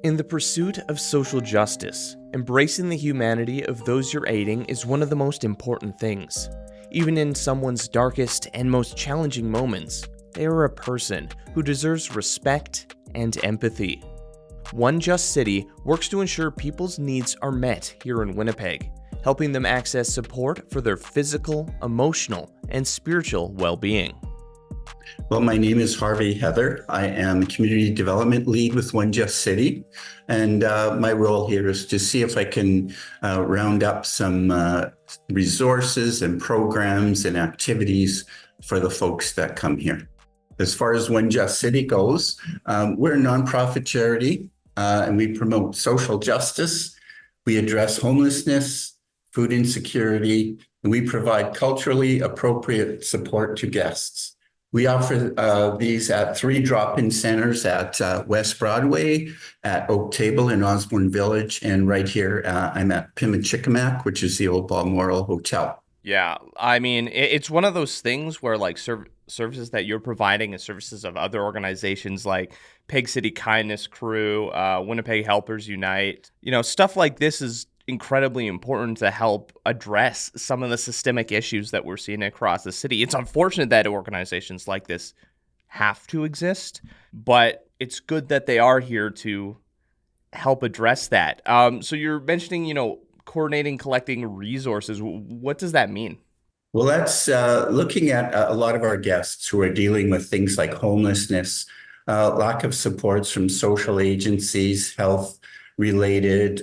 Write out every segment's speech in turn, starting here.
In the pursuit of social justice, embracing the humanity of those you're aiding is one of the most important things. Even in someone's darkest and most challenging moments, they are a person who deserves respect and empathy. 1JustCity works to ensure people's needs are met here in Winnipeg, helping them access support for their physical, emotional, and spiritual well-being. Well, my name is Harvey Heather. I am Community Development Lead with 1JustCity, and my role here is to see if I can round up some resources and programs and activities for the folks that come here. As far as 1JustCity goes, we're a nonprofit charity, and we promote social justice. We address homelessness, food insecurity, and we provide culturally appropriate support to guests. We offer these at 3 drop-in centers at West Broadway, at Oak Table in Osborne Village, and right here I'm at Pimachikamak, which is the old Balmoral Hotel. Yeah, I mean, it's one of those things where like services that you're providing and services of other organizations like Peg City Kindness Crew, Winnipeg Helpers Unite, stuff like this is incredibly important to help address some of the systemic issues that we're seeing across the city. It's unfortunate that organizations like this have to exist, but it's good that they are here to help address that. So you're mentioning, coordinating, collecting resources. What does that mean? Well, that's looking at a lot of our guests who are dealing with things like homelessness, lack of supports from social agencies, health related,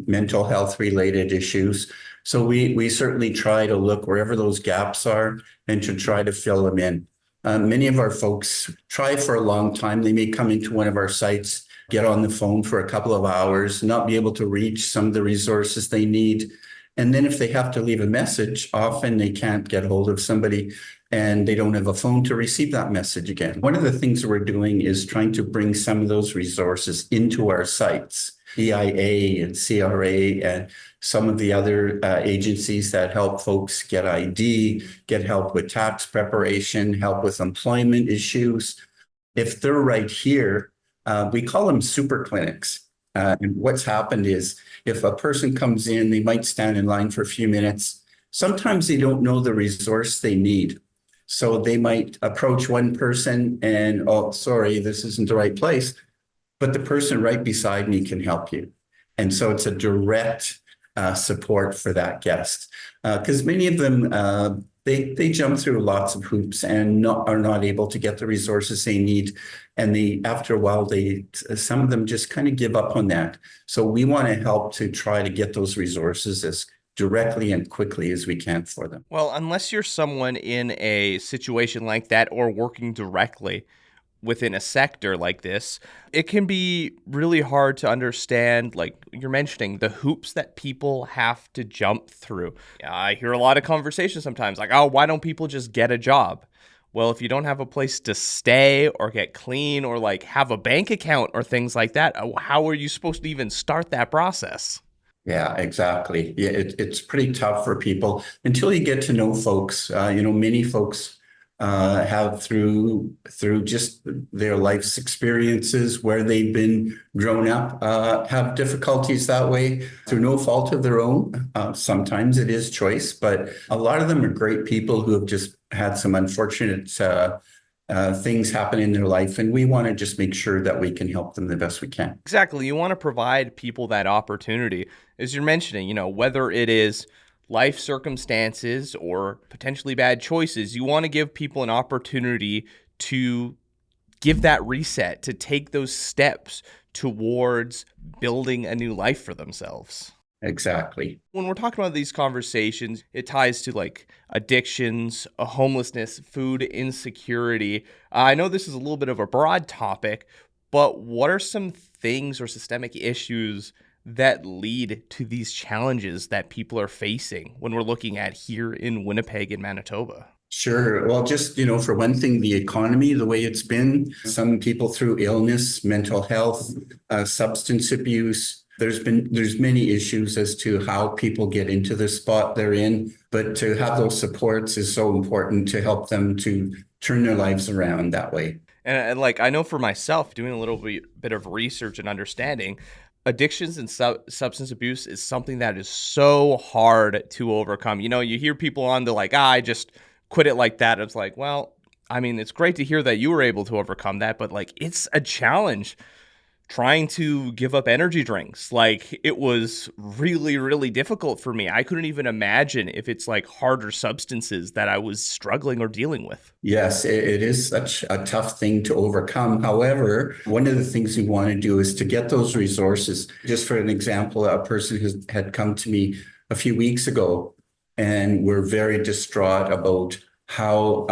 mental health related issues. So we certainly try to look wherever those gaps are and to try to fill them in. Many of our folks try for a long time. They may come into one of our sites, get on the phone for a couple of hours, not be able to reach some of the resources they need. And then if they have to leave a message, often they can't get hold of somebody and they don't have a phone to receive that message again. One of the things we're doing is trying to bring some of those resources into our sites. EIA and CRA and some of the other agencies that help folks get ID, get help with tax preparation, help with employment issues. If they're right here, we call them super clinics. And what's happened is if a person comes in, they might stand in line for a few minutes. Sometimes they don't know the resource they need. So they might approach one person and, oh, sorry, this isn't the right place. But the person right beside me can help you. And so it's a direct support for that guest. Because many of them, they jump through lots of hoops and are not able to get the resources they need. And after a while, some of them just kind of give up on that. So we want to help to try to get those resources as directly and quickly as we can for them. Well, unless you're someone in a situation like that or working directly within a sector like this, it can be really hard to understand, like you're mentioning, the hoops that people have to jump through. I hear a lot of conversations sometimes like, oh, why don't people just get a job? Well, if you don't have a place to stay or get clean or like have a bank account or things like that, how are you supposed to even start that process? Yeah, exactly. Yeah, it's pretty tough for people until you get to know folks. Many folks have through just their life's experiences where they've been grown up, have difficulties that way through no fault of their own. Sometimes it is choice, but a lot of them are great people who have just had some unfortunate things happen in their life. And we want to just make sure that we can help them the best we can. Exactly. You want to provide people that opportunity. As you're mentioning, whether it is life circumstances or potentially bad choices, you want to give people an opportunity to give that reset, to take those steps towards building a new life for themselves. Exactly. When we're talking about these conversations, it ties to like addictions, homelessness, food insecurity. I know this is a little bit of a broad topic, but what are some things or systemic issues that lead to these challenges that people are facing when we're looking at here in Winnipeg and Manitoba? Sure. Well, just, for one thing, the economy, the way it's been, some people through illness, mental health, substance abuse. There's many issues as to how people get into the spot they're in, but to have those supports is so important to help them to turn their lives around that way. And like I know for myself, doing a little bit of research and understanding, addictions and substance abuse is something that is so hard to overcome. You know, you hear people on the like, I just quit it like that. It's like, well, I mean, it's great to hear that you were able to overcome that, but like it's a challenge trying to give up energy drinks. Like it was really, really difficult for me. I couldn't even imagine if it's like harder substances that I was struggling or dealing with. Yes, it is such a tough thing to overcome. However, one of the things we want to do is to get those resources. Just for an example, a person who had come to me a few weeks ago and were very distraught about how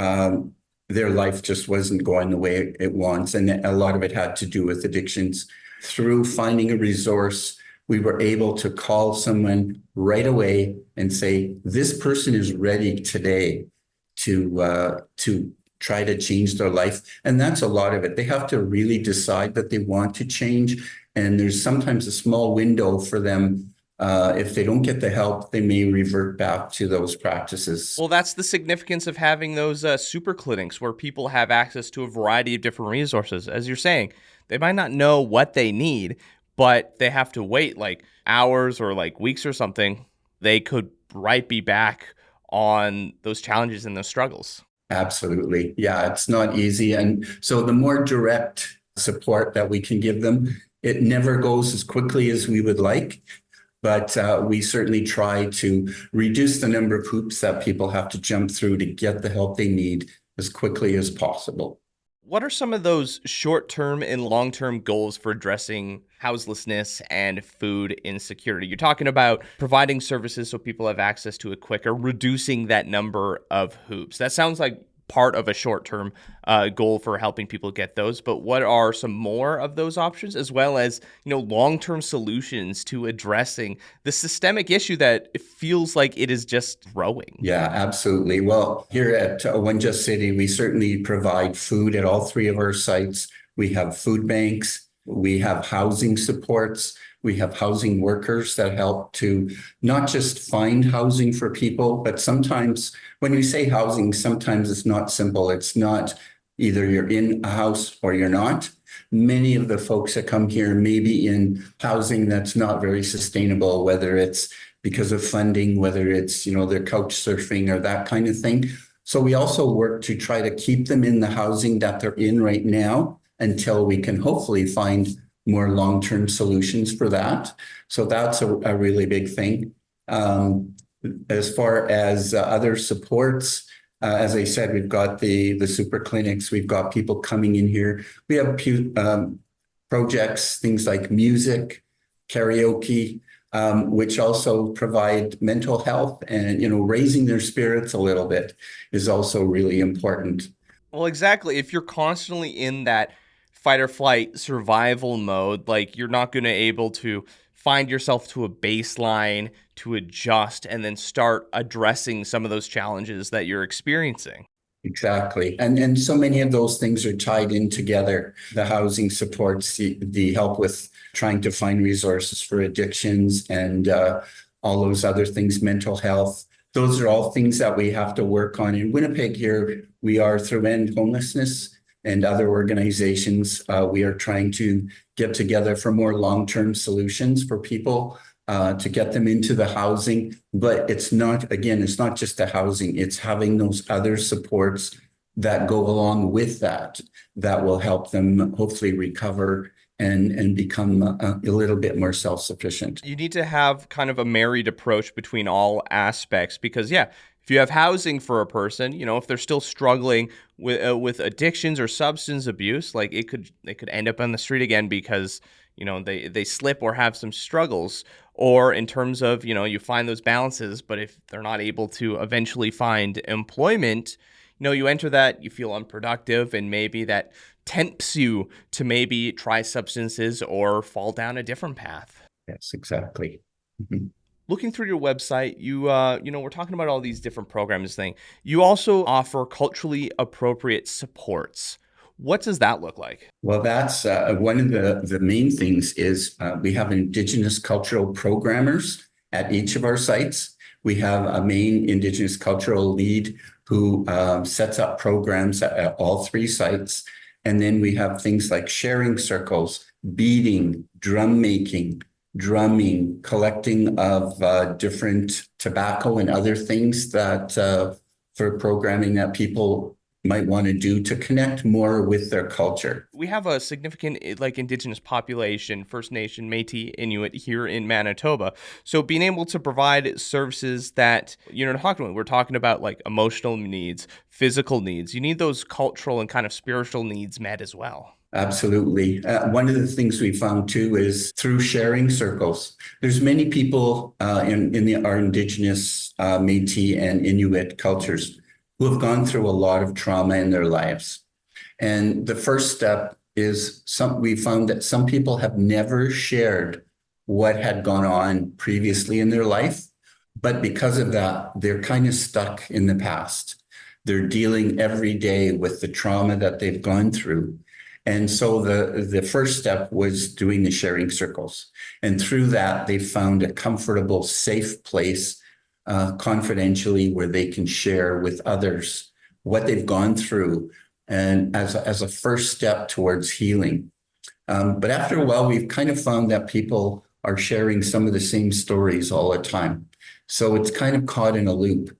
their life just wasn't going the way it wants. And a lot of it had to do with addictions. Through finding a resource, we were able to call someone right away and say, this person is ready today to try to change their life. And that's a lot of it. They have to really decide that they want to change. And there's sometimes a small window for them. If they don't get the help, they may revert back to those practices. Well, that's the significance of having those super clinics where people have access to a variety of different resources. As you're saying, they might not know what they need, but they have to wait like hours or like weeks or something. They could right be back on those challenges and those struggles. Absolutely. Yeah, it's not easy. And so the more direct support that we can give them, it never goes as quickly as we would like. But we certainly try to reduce the number of hoops that people have to jump through to get the help they need as quickly as possible. What are some of those short-term and long-term goals for addressing houselessness and food insecurity? You're talking about providing services so people have access to it quicker, reducing that number of hoops. That sounds like part of a short-term goal for helping people get those. But what are some more of those options, as well as long-term solutions to addressing the systemic issue that it feels like it is just growing? Yeah, absolutely. Well, here at 1JustCity, we certainly provide food at all three of our sites. We have food banks, we have housing supports, we have housing workers that help to not just find housing for people, but sometimes when we say housing, sometimes it's not simple. It's not either you're in a house or you're not. Many of the folks that come here may be in housing that's not very sustainable, whether it's because of funding, whether it's, they're couch surfing or that kind of thing. So we also work to try to keep them in the housing that they're in right now until we can hopefully find more long-term solutions for that. So that's a really big thing. As far as other supports, as I said, we've got the super clinics, we've got people coming in here. We have projects, things like music, karaoke, which also provide mental health, and raising their spirits a little bit is also really important. Well, exactly. If you're constantly in that fight or flight survival mode, like you're not going to able to find yourself to a baseline to adjust and then start addressing some of those challenges that you're experiencing. Exactly. And so many of those things are tied in together. The housing supports, the help with trying to find resources for addictions, and all those other things, mental health. Those are all things that we have to work on. In Winnipeg here, we are through End Homelessness and other organizations. We are trying to get together for more long-term solutions for people to get them into the housing. But it's not just the housing, it's having those other supports that go along with that will help them hopefully recover and become a little bit more self-sufficient. You need to have kind of a married approach between all aspects because, yeah, if you have housing for a person, if they're still struggling with addictions or substance abuse, like they could end up on the street again because they slip or have some struggles. Or in terms of you find those balances, but if they're not able to eventually find employment, you enter that, you feel unproductive, and maybe that tempts you to maybe try substances or fall down a different path. Yes, exactly. Mm-hmm. Looking through your website, we're talking about all these different programs thing. You also offer culturally appropriate supports. What does that look like? Well, that's one of the main things is we have Indigenous cultural programmers at each of our sites. We have a main Indigenous cultural lead who sets up programs at all three sites. And then we have things like sharing circles, beading, drum making, drumming, collecting of different tobacco and other things that for programming that people might want to do to connect more with their culture. We have a significant like indigenous population, First Nation, Métis, Inuit here in Manitoba. So being able to provide services that we're talking about like emotional needs, physical needs. You need those cultural and kind of spiritual needs met as well. Absolutely. One of the things we found too is through sharing circles. There's many people our Indigenous Métis and Inuit cultures who have gone through a lot of trauma in their lives. And the first step is we found that some people have never shared what had gone on previously in their life, but because of that, they're kind of stuck in the past. They're dealing every day with the trauma that they've gone through. And so the first step was doing the sharing circles. And through that, they found a comfortable, safe place confidentially where they can share with others what they've gone through and as a first step towards healing. But after a while, we've kind of found that people are sharing some of the same stories all the time. So it's kind of caught in a loop.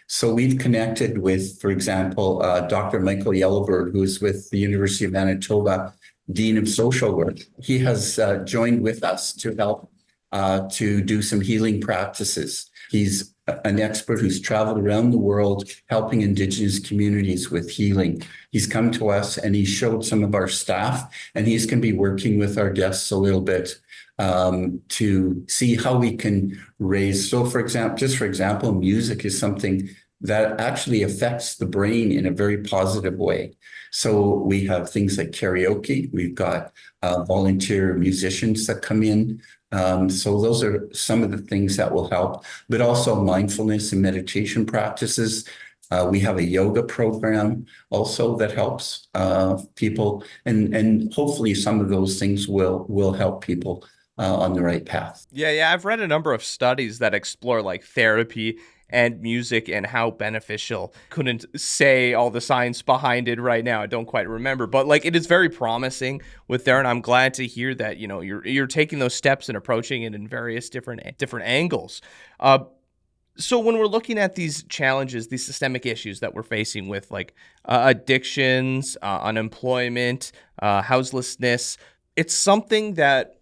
So we've connected with, for example, Dr. Michael Yellowbird, who's with the University of Manitoba, Dean of Social Work. He has joined with us to help to do some healing practices. He's an expert who's traveled around the world helping Indigenous communities with healing. He's come to us and he showed some of our staff, and he's going to be working with our guests a little bit to see how we can raise. So for example, music is something that actually affects the brain in a very positive way. So we have things like karaoke. We've got volunteer musicians that come in. So those are some of the things that will help, but also mindfulness and meditation practices. We have a yoga program also that helps people, and hopefully some of those things will help people on the right path. Yeah. I've read a number of studies that explore like therapy and music and how beneficial. Couldn't say all the science behind it right now. I don't quite remember, but like it is very promising with there, and I'm glad to hear that you're taking those steps and approaching it in various different angles. So when we're looking at these challenges, these systemic issues that we're facing with like addictions, unemployment, houselessness, it's something that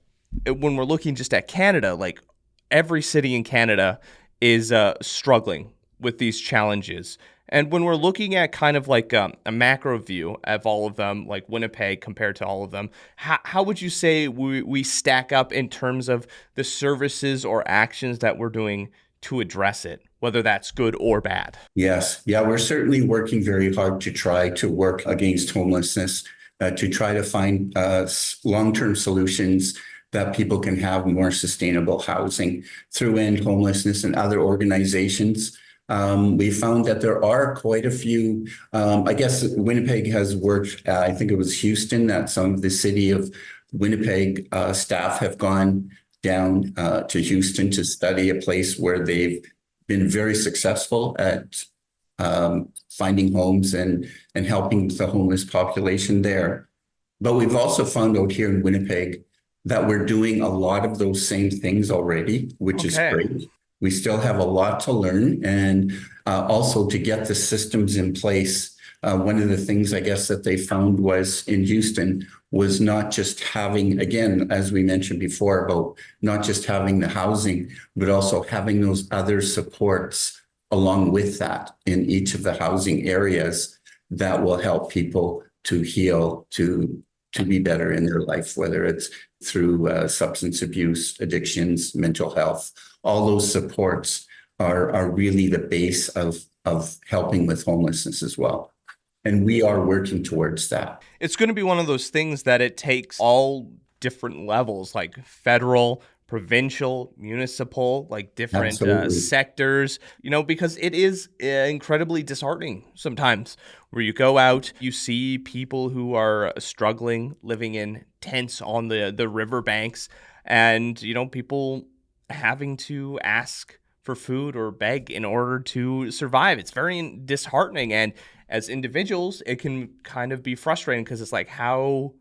when we're looking just at Canada, like every city in Canada is struggling with these challenges. And when we're looking at kind of like a macro view of all of them, like Winnipeg compared to all of them, how would you say we stack up in terms of the services or actions that we're doing to address it, whether that's good or bad? Yes. Yeah, we're certainly working very hard to try to work against homelessness, to try to find long-term solutions that people can have more sustainable housing through End Homelessness and other organizations. We found that there are quite a few, I guess Winnipeg has worked, I think it was Houston, that some of the city of Winnipeg staff have gone down to Houston to study a place where they've been very successful at finding homes and helping the homeless population there. But we've also found out here in Winnipeg that we're doing a lot of those same things already, which is Okay. great. We still have a lot to learn, and also to get the systems in place. One of the things I guess that they found was in Houston was not just having, again, as we mentioned before, about not just having the housing, but also having those other supports along with that in each of the housing areas that will help people to heal, to be better in their life, whether it's through substance abuse, addictions, mental health. All those supports are really the base of helping with homelessness as well. And we are working towards that. It's going to be one of those things that it takes all different levels, like federal, provincial, municipal, like different Absolutely. sectors, because it is incredibly disheartening sometimes where you go out, you see people who are struggling, living in tents on the riverbanks, and, people having to ask for food or beg in order to survive. It's very disheartening. And as individuals, it can kind of be frustrating because it's like, how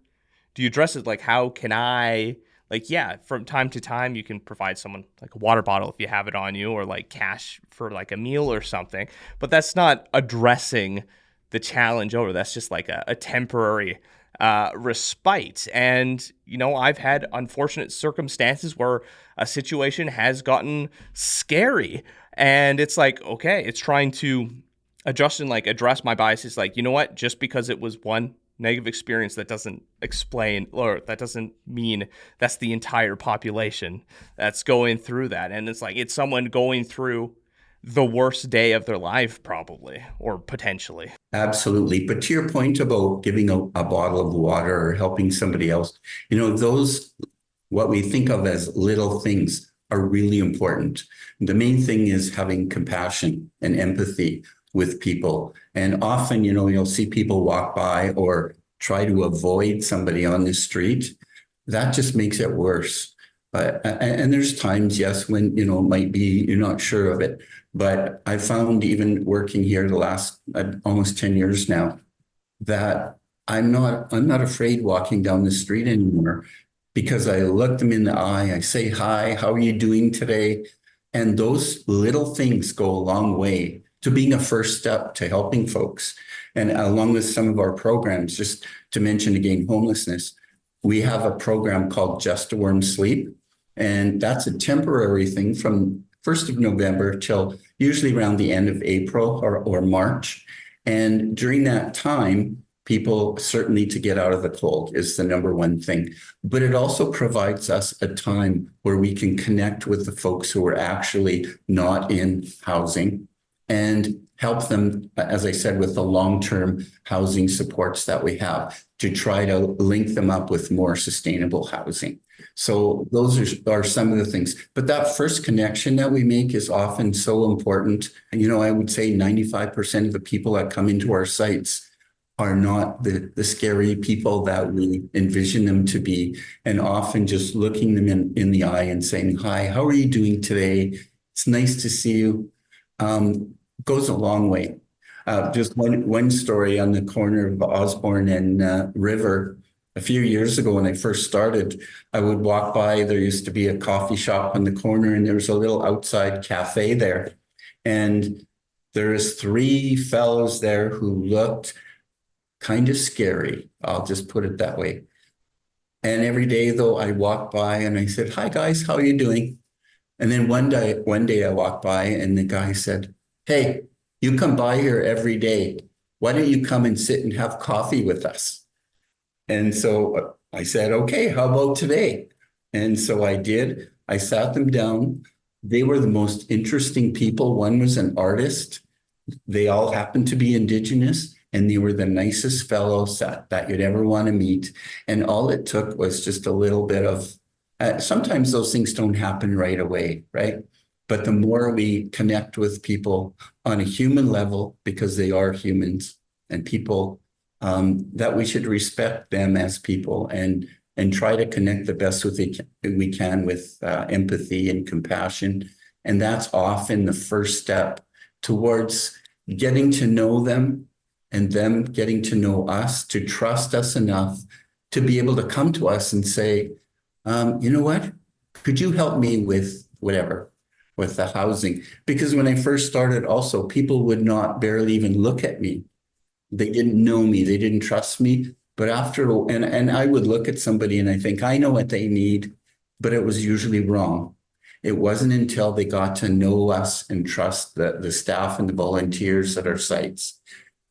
do you address it? Like, how can I, like, yeah, from time to time, you can provide someone like a water bottle if you have it on you, or like cash for like a meal or something. But that's not addressing the challenge over. That's just like a temporary respite. And, I've had unfortunate circumstances where a situation has gotten scary. And it's like, okay, it's trying to adjust and like address my biases. Like, you know what? Just because it was one negative experience, that doesn't explain, or that doesn't mean that's the entire population that's going through that. And it's like, it's someone going through the worst day of their life, probably, or potentially. Absolutely. But to your point about giving a bottle of water or helping somebody else, those, what we think of as little things, are really important. The main thing is having compassion and empathy with people. And often, you'll see people walk by or try to avoid somebody on the street. That just makes it worse. And there's times, yes, when, it might be, you're not sure of it. But I found, even working here the last almost 10 years now, that I'm not afraid walking down the street anymore, because I look them in the eye, I say, hi, how are you doing today? And those little things go a long way to being a first step to helping folks. And along with some of our programs, just to mention again, homelessness, we have a program called Just a Warm Sleep. And that's a temporary thing from 1st of November till usually around the end of April or March. And during that time, people certainly, to get out of the cold is the number one thing. But it also provides us a time where we can connect with the folks who are actually not in housing and help them, as I said, with the long-term housing supports that we have, to try to link them up with more sustainable housing. So those are some of the things. But that first connection that we make is often so important. And, I would say 95% of the people that come into our sites are not the scary people that we envision them to be. And often just looking them in the eye and saying, hi, how are you doing today? It's nice to see you. Goes a long way. Just one story on the corner of Osborne and River. A few years ago when I first started, I would walk by, there used to be a coffee shop on the corner, and there was a little outside cafe there. And there was 3 fellows there who looked kind of scary. I'll just put it that way. And every day though, I walked by and I said, hi guys, how are you doing? And then one day I walked by and the guy said, hey, you come by here every day. Why don't you come and sit and have coffee with us? And so I said, okay, how about today? And so I did. I sat them down. They were the most interesting people. One was an artist. They all happened to be Indigenous, and they were the nicest fellows that you'd ever want to meet. And all it took was just a little bit of, sometimes those things don't happen right away, right? But the more we connect with people on a human level, because they are humans and people, that we should respect them as people and try to connect the best we can with empathy and compassion. And that's often the first step towards getting to know them and them getting to know us, to trust us enough to be able to come to us and say, you know what, could you help me with whatever, with the housing? Because when I first started also, people would not barely even look at me. They didn't know me. They didn't trust me. But and I would look at somebody and I think, I know what they need, but it was usually wrong. It wasn't until they got to know us and trust the staff and the volunteers at our sites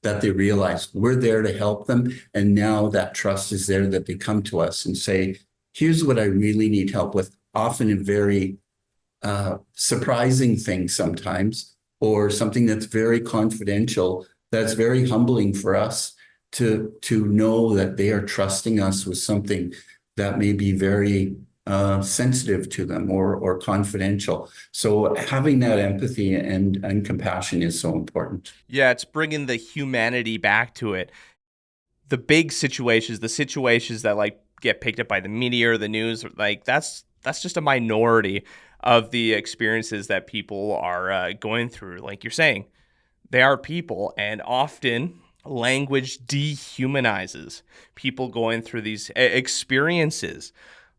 that they realized we're there to help them. And now that trust is there, that they come to us and say, here's what I really need help with, often a very surprising thing sometimes, or something that's very confidential, that's very humbling for us to know that they are trusting us with something that may be very sensitive to them or confidential. So having that empathy and compassion is so important. Yeah, it's bringing the humanity back to it. The big situations, the situations that like get picked up by the media or the news, like that's that's just a minority of the experiences that people are going through. Like you're saying, they are people, and often language dehumanizes people going through these experiences.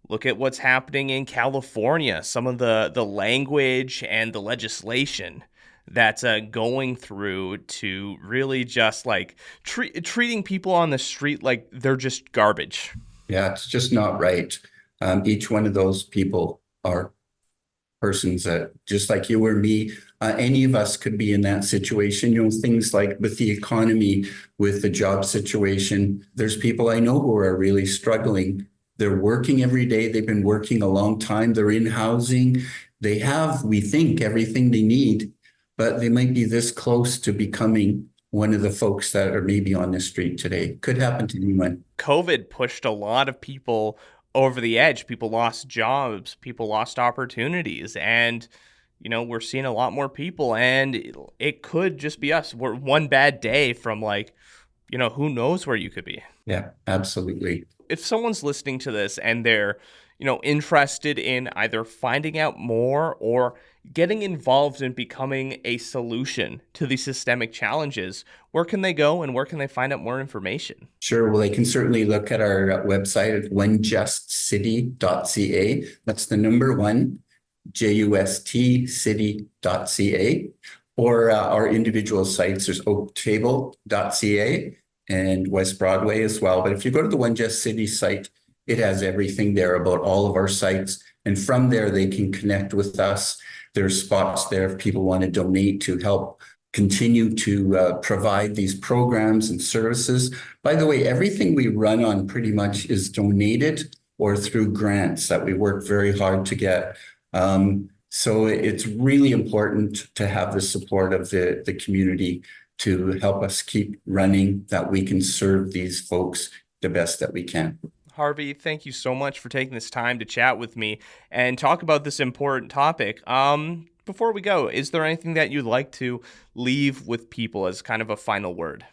Look at what's happening in California, some of the language and the legislation that's going through to really just like treating people on the street like they're just garbage. Yeah, it's just not right. Each one of those people are persons that, just like you or me, any of us could be in that situation. Things like with the economy, with the job situation, there's people I know who are really struggling. They're working every day. They've been working a long time. They're in housing. They have, we think, everything they need, but they might be this close to becoming one of the folks that are maybe on the street today. Could happen to anyone. COVID pushed a lot of people over the edge. People lost jobs, people lost opportunities, and we're seeing a lot more people, and it could just be us. We're one bad day from who knows where you could be. Yeah, absolutely. If someone's listening to this and they're interested in either finding out more or getting involved in becoming a solution to these systemic challenges, where can they go and where can they find out more information? Sure. Well, they can certainly look at our website at 1JustCity.ca. That's the number 1JustCity.ca, or our individual sites. There's oaktable.ca and West Broadway as well. But if you go to the 1JustCity site, it has everything there about all of our sites. And from there, they can connect with us. There's spots there if people want to donate to help continue to provide these programs and services. By the way, everything we run on pretty much is donated or through grants that we work very hard to get. So it's really important to have the support of the community to help us keep running, that we can serve these folks the best that we can. Harvey, thank you so much for taking this time to chat with me and talk about this important topic. Before we go, is there anything that you'd like to leave with people as kind of a final word?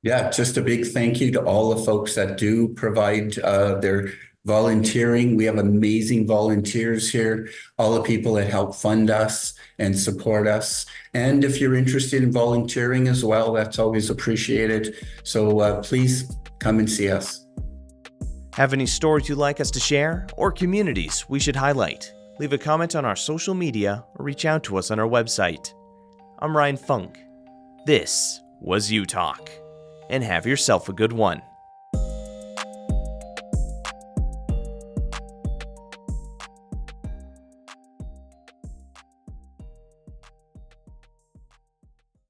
Yeah, just a big thank you to all the folks that do provide their volunteering. We have amazing volunteers here, all the people that help fund us and support us. And if you're interested in volunteering as well, that's always appreciated. So please come and see us. Have any stories you'd like us to share or communities we should highlight? Leave a comment on our social media or reach out to us on our website. I'm Ryan Funk. This was You Talk, and have yourself a good one.